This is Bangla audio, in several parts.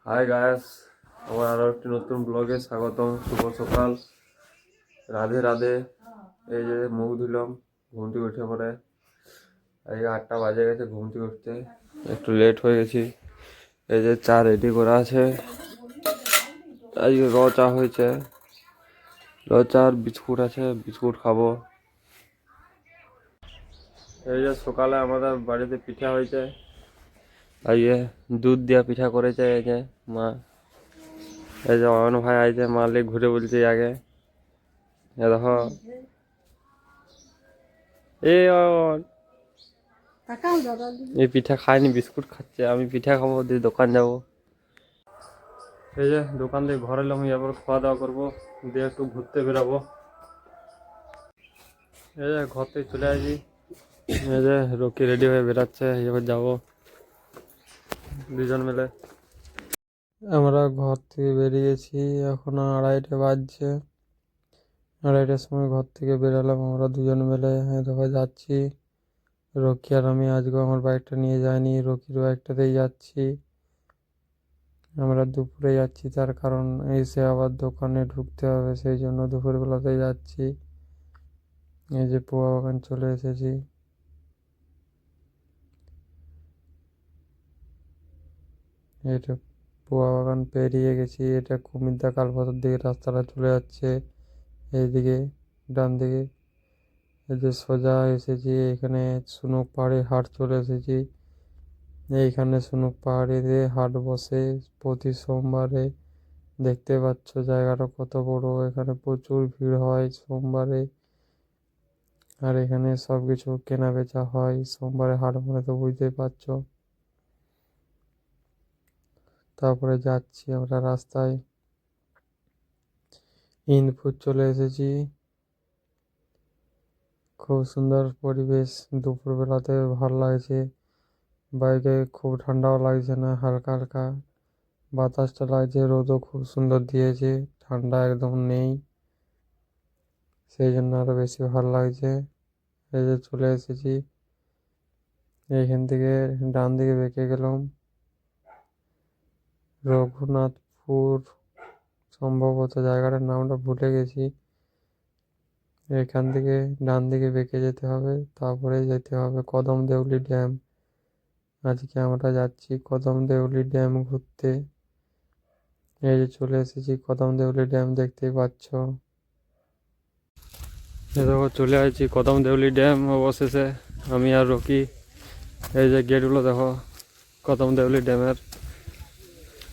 হাই গাইস, আমার আরও একটি নতুন ব্লগে স্বাগতম। শুভ সকাল, রাধে রাধে। এই যে মুখ ধুলাম ঘুম থেকে উঠে পরে। আজকে 8টা বাজে গেছে ঘুম থেকে উঠতে, একটু লেট হয়ে গেছি। এই যে চা রেডি করা আছে, আজকে চা হয়েছে, চা আর বিস্কুট আছে, বিস্কুট খাবো। এই যে সকালে আমাদের বাড়িতে পিঠা হয়েছে, আজকে দুধ দিয়া পিঠা করেছে এই যে মা। এই যে অয়ন ভাই আইছে, মালিক ঘুরে বলছে আগে এ দেখো। এই পিঠা খাইনি, বিস্কুট খাচ্ছে, আমি পিঠা খাবো দিয়ে দোকান যাব। এই যে দোকান দিয়ে ঘরে এলাম, এবার খাওয়া দাওয়া করবো, দিয়ে একটু ঘুরতে বেরাবো। এই যে ঘর থেকে চলে আসি, এই যে রকি রেডি হয়ে বেরাচ্ছে, এবার যাবো দুজন মিলে। আমরা ঘর থেকে বেরিয়েছি, এখন 2:30 বাজছে। 2:30টার সময় ঘর থেকে বেরালাম আমরা দুজন মিলে। দেখো যাচ্ছি, রকি আর আমি। আজকে আমার বাইকটা নিয়ে যাইনি, রকির বাইকটাতেই যাচ্ছি। আমরা দুপুরে যাচ্ছি, তার কারণ এসে আবার দোকানে ঢুকতে হবে, সেই জন্য দুপুরবেলাতেই যাচ্ছি। এই যে পোয়া বাগান চলে এসেছি। এটা পোয়া বাগান পেরিয়ে গেছি, এটা কুমিদ্দা কালপথের দিকে রাস্তাটা চলে যাচ্ছে। এইদিকে ডান দিকে এই যে সোজা এসেছি, এখানে সুনুক পাহাড়ি হাট চলে এসেছি। এইখানে সুনুক পাহাড়িতে হাট বসে প্রতি সোমবারে। দেখতে পাচ্ছ জায়গাটা কত বড়, এখানে প্রচুর ভিড় হয় সোমবারে। আর এখানে সব কিছু কেনা বেচা হয় সোমবারে হাট, মানে তো বুঝতেই পারছো। তারপরে যাচ্ছি আমরা রাস্তায়, ইন্দপুর চলে এসেছি। খুব সুন্দর পরিবেশ, দুপুরবেলাতে ভালো লাগছে। বাইকে খুব ঠান্ডাও লাগছে না, হালকা হালকা বাতাসটা লাগছে, রোদও খুব সুন্দর দিয়েছে, ঠান্ডা একদম নেই, সেই জন্য আরো বেশি ভালো লাগছে। এই যে চলে এসেছি, এইখান থেকে ডান দিকে বেঁকে গেলাম রঘুনাথপুর, সম্ভবত জায়গাটার নামটা ভুলে গেছি। এখান থেকে ডান দিকে বেঁকে যেতে হবে, তারপরে যেতে হবে কদম দেউলি ড্যাম। আজকে আমরা যাচ্ছি কদম দেউলি ড্যাম ঘুরতে। এই যে চলে এসেছি কদম দেউলি ড্যাম, দেখতেই পাচ্ছ। দেখো চলে আসছি কদম দেউলি ড্যাম অবশেষে, আমি আর রকি। এই যে গেটগুলো দেখো কদম দেউলি ড্যামের।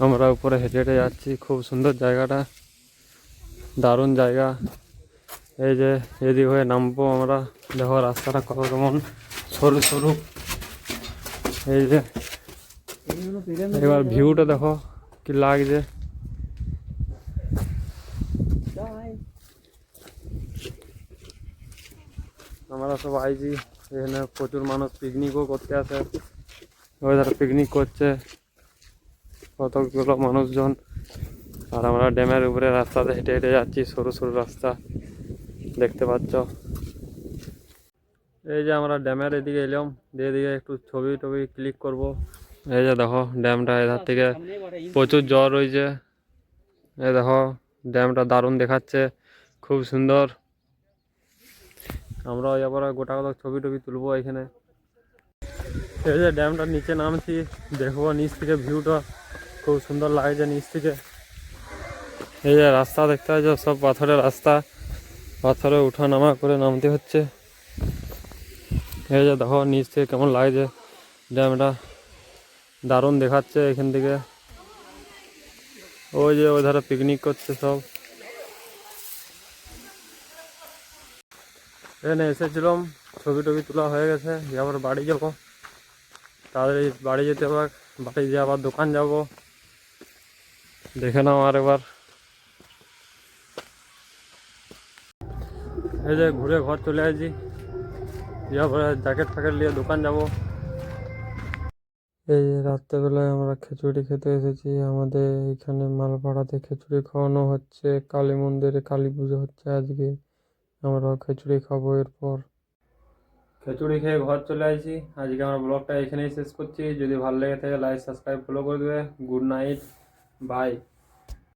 আমরা উপরে হেঁটে হেঁটে যাচ্ছি, খুব সুন্দর জায়গাটা, দারুণ জায়গা। এই যে এদিক হয়ে নামবো আমরা, দেখো রাস্তাটা কত কেমন সরু সরু। এই যে এবার ভিউটা দেখো কি লাগছে। আমরা সব আইছি, এখানে প্রচুর মানুষ পিকনিকও করতে আসে, ওই ধারে পিকনিক করছে কতগুলো মানুষজন। আর আমরা ড্যামের উপরে রাস্তাতে হেঁটে হেঁটে যাচ্ছি, সরু সরু রাস্তা, দেখতে পাচ্ছ। এই যে আমরা ড্যামের এদিকে এলাম, দিয়ে দিকে একটু ছবি টবি ক্লিক করব। এই যে দেখো ড্যামটা, এধার থেকে প্রচুর জল রয়েছে। এই দেখো ড্যামটা দারুণ দেখাচ্ছে, খুব সুন্দর। আমরা এবার গোটা গোটা ছবি টবি তুলবো এখানে। এই যে ড্যামটার নিচে নামছি, দেখবো নিচ থেকে ভিউটা খুব সুন্দর লাগছে নিচ থেকে। এই যে রাস্তা দেখতে পাচ্ছ, সব পাথরের রাস্তা, পাথরে উঠা নামা করে নামতে হচ্ছে। এই যে দেখো নিচ থেকে কেমন লাগছে ড্যামটা, দারুণ দেখাচ্ছে এখান থেকে। ওই যে ওই ধারে পিকনিক করছে সব। এখানে এসেছিলাম, ছবি টবি তোলা হয়ে গেছে, এবার বাড়ি যাবো, তাড়াতাড়ি বাড়ি যেতে হবে। বাড়ি যেয়ে আবার দোকান যাব, দেখে নাও আর এবার। এই যে ঘুরে ঘর চলে আসছি, এরপরে জ্যাকেট ফ্যাকেট নিয়ে দোকান যাব। এই যে রাত্রেবেলায় আমরা খিচুড়ি খেতে এসেছি, আমাদের এখানে মালপাড়াতে খিচুড়ি খাওয়ানো হচ্ছে, কালী মন্দিরে কালী পুজো হচ্ছে আজকে, আমরাও খিচুড়ি খাবো এরপর। খিচুড়ি খেয়ে ঘর চলে আসছি। আজকে আমার ব্লগটা এখানেই শেষ করছি, যদি ভালো লেগে থাকে লাইক সাবস্ক্রাইব ফলো করে দেবে। Good night. বাই।